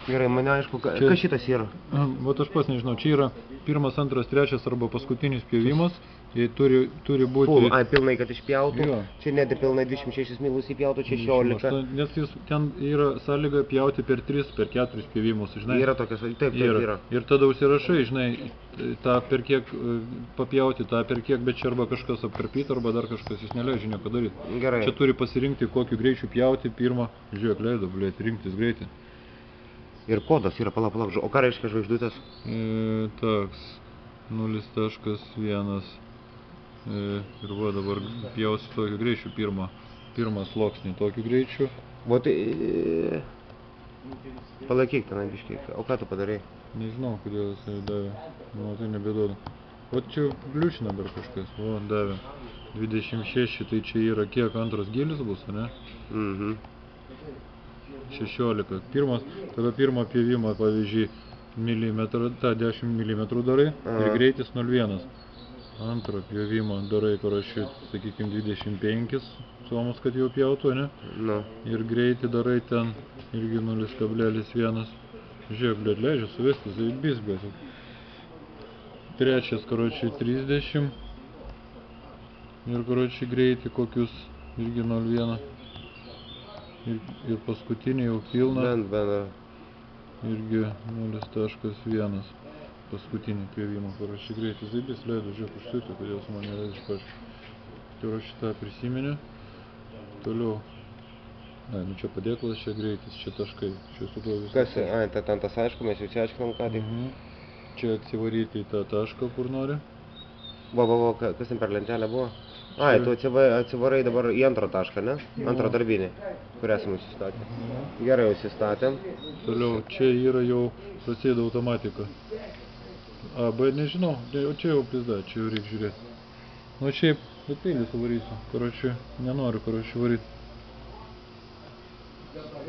Gerai, mane aišku, kas šitas yra? Vat aš pats nežinau, čia yra pirmas, antras, trečias arba paskutinis pjovimas. Jei turi būti... Full, pilnai, kad išpjautų. Jo. Čia net pilnai 26 milus įpjautų, 16. Nes ten yra sąlyga pjauti per 3, per 4 pjovimus, žinai. Yra tokias, taip yra. Ir tada užsirašai, žinai, tą per kiek papjauti, tą per kiek, bet čia arba kažkas apkarpyti, arba dar kažkas, jis neleidžia nieko daryti. Gerai. Čia turi pasirinkti, kokiu greičiu pjauti pirmą. Žiūrėk, leido, blėt, rinktis greitį. Ir kodas yra, palauk. O ką reiškia žvaigždutės? Toks, 0.1. Ir va dabar pjausiu tokiu greičiu pirmą sluoksnį tokiu greičiu. O tai... Palaikyk tenai biškiai. O ką tu padarai? Nežinau, kodėl jisai davė. Nu, tai nebeduoda. O čia gliučina dar kažkas. O, davė. 26, tai čia yra kiek antras gilis bus, ne? 16. Tada pirmą pjovimą, pavyzdžiui, tą 10 mm darai ir greitis 0.1. Antrą pjovimą darai, sakykime, 25 suomus, kad jau pjautų, ne? Ir greitį darai ten irgi 0.1. Žiūrėk, blėt, leidžia suvesti, zaibis, blėt. Trečias, 30. Ir, greitį kokius irgi 0.1. Ir paskutinį jau pilną. Irgi 0.1. Paskutinį pjovimą, greitis zaibis, leido, žiūrėk, užsiūti, kodėl su mane leidžia iš pačių. Tai šitą prisiminiu. Toliau. Nu čia padėklas, čia greitis, čia taškai. Čia su tuo visą. Kas, ten tas aišku, mes jau čia aiškinom ką tik. Čia atsivaryti į tą tašką, kur nori. Kas ten per lentelę buvo? Tu atsivarai dabar į antrą tašką, ne? Antrą darbinį, kur esame įsistatę. Gerai, jau įsistatėm. Toliau, čia yra jau prasideda automatika. B nežinau, o čia jau pizda, čia jau reikia žiūrėti. Nu šiaip, bet peilį suvarysiu. Nenoriu, varyti.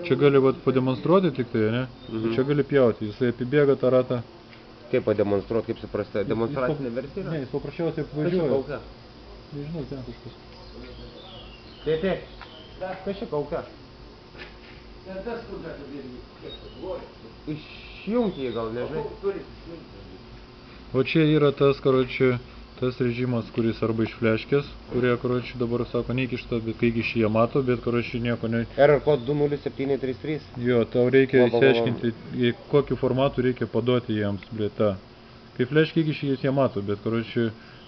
Čia gali pademonstruoti tik tai, ne? Čia gali pjauti, jisai apibėga tą ratą. Kaip pademonstruoti, kaip suprasti? Demonstracinė versija? Ne, jis paprasčiausiai apvažiuoja. Nežinau, ten kažkas. Tėtė, kas čia kaukia? Išjungti jį gal, nežinai? O čia yra tas režimas, kuris arba išfleškės, kurie, dabar sako, neįkišta, bet kai iš jie mato, bet, nieko ne... Error code 20733. Jo, tau reikia įsiaiškinti, kokiu formatu reikia paduoti jiems, blėta. Kai fleškė iš jie mato, bet,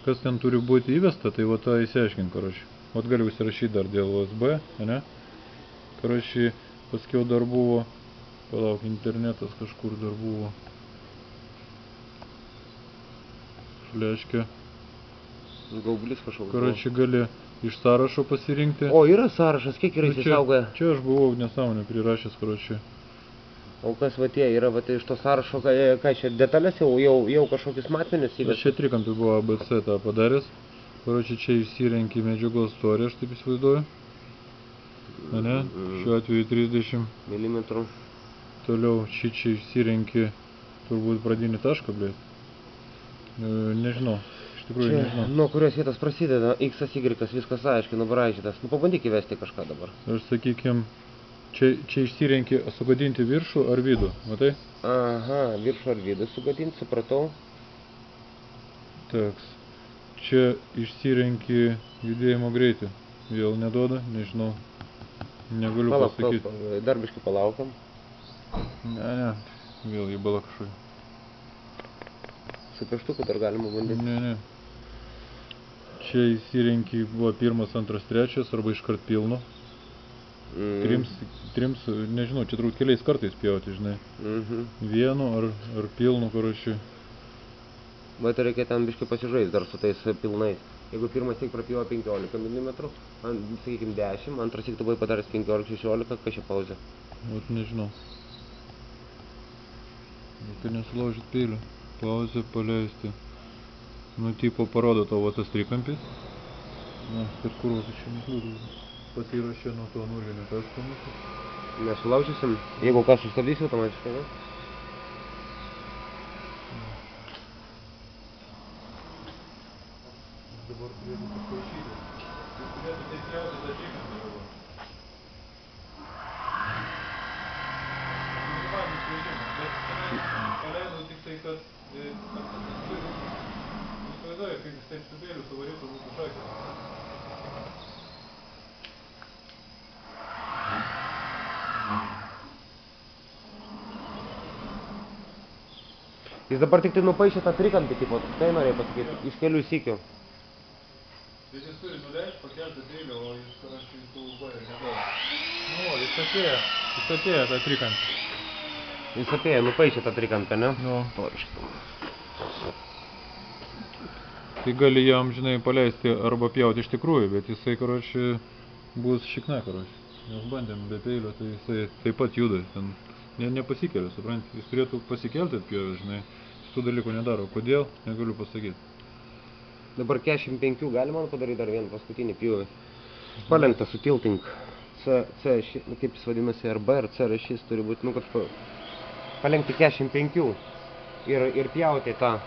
kas ten turi būti įvesta, tai va tą įsiaiškint, galiu įsirašyti dar dėl USB, ne? Paskiau dar buvo, palauk, internetas kažkur dar buvo. Fleškė. Gaublis kažkoks. Gali iš sąrašo pasirinkti. O, yra sąrašas, kiek yra įsisaugoję? Čia aš buvau nesąmonę prirašęs, O kas tie yra, iš to sąrašo, ką čia detalės jau kažkokius matmenis įvesti? Čia trikampį buvo ABC tą padaręs. Čia išsirenki medžiagos storį, aš taip įsivaizduoju. Ne? Šiuo atveju 30 mm. Toliau čia išsirenki turbūt pradinį tašką, blėt. Nežinau, iš tikrųjų nežinau. Nuo kurios vietos prasideda X, Y, viskas aiškiai, nubraižytas. Pabandyk įvesti kažką dabar. Aš sakykim, čia išsirenki sugadinti viršų ar vidų, matai? Aha, viršų ar vidų sugadinti, supratau. Toks. Čia išsirenki judėjimo greitį. Vėl neduoda, nežinau. Negaliu pasakyti. Dar biškį palaukiam. Ne, vėl jį bala kažkokį. Su pieštuku dar galima bandyti? Ne. Čia įsirenki buvo pirmas, antras, trečias arba iškart pilnu. Trims, nežinau, čia turbūt keliais kartais pjauti, žinai. Vienu ar pilnu, Bet reikia ten biškį pasižaisti dar su tais pilnais. Jeigu pirmas tik prapjavo 15 mm, sakykim 10, antras tik tu buvai padaręs 15-16, kas čia pauzė? Vat nežinau. Tai nesulaužyt peilį. Pauzę paleisti. Nu, tipo parodo tavo tas trikampis. Na, ir kur tai čia nekliūdų. Pasirašė nuo to nulinio taško mūsų. Nesulaužysim. Jeigu ką sustabdysi automatiškai, ne? Dabar turėtų pasirašyti. Jūs turėtų taip pjauti tą trikampį dabar. Minimalus režimas. Jis dabar tik tai nupaišė tą trikampį, tipo, tai norėjau pasakyti, iš kelių sykių. Tai jis turi nuleisti, pakelti peilį, o jis parašė į tų bairį nedaro. Nu, jis atėjo tą trikampį. Jis atėjo, nupaišė tą trikampį, ne? Nu. Toriškai. Tai gali jam, žinai, paleisti arba pjauti iš tikrųjų, bet jisai, karoči, bus šikna, karoči. Mes bandėm be peilio, tai jisai taip pat juda, ten nepasikelia, supranti. Jis turėtų pasikelti atpjovę, žinai, jis tų dalykų nedaro. Kodėl? Negaliu pasakyti. Dabar 45 galima man padaryti dar vieną paskutinį pjūvį. Palenkta su tilting. C, kaip jis vadinasi, RB ir C rašys turi būti, nu kad palenkti 45 ir pjauti tą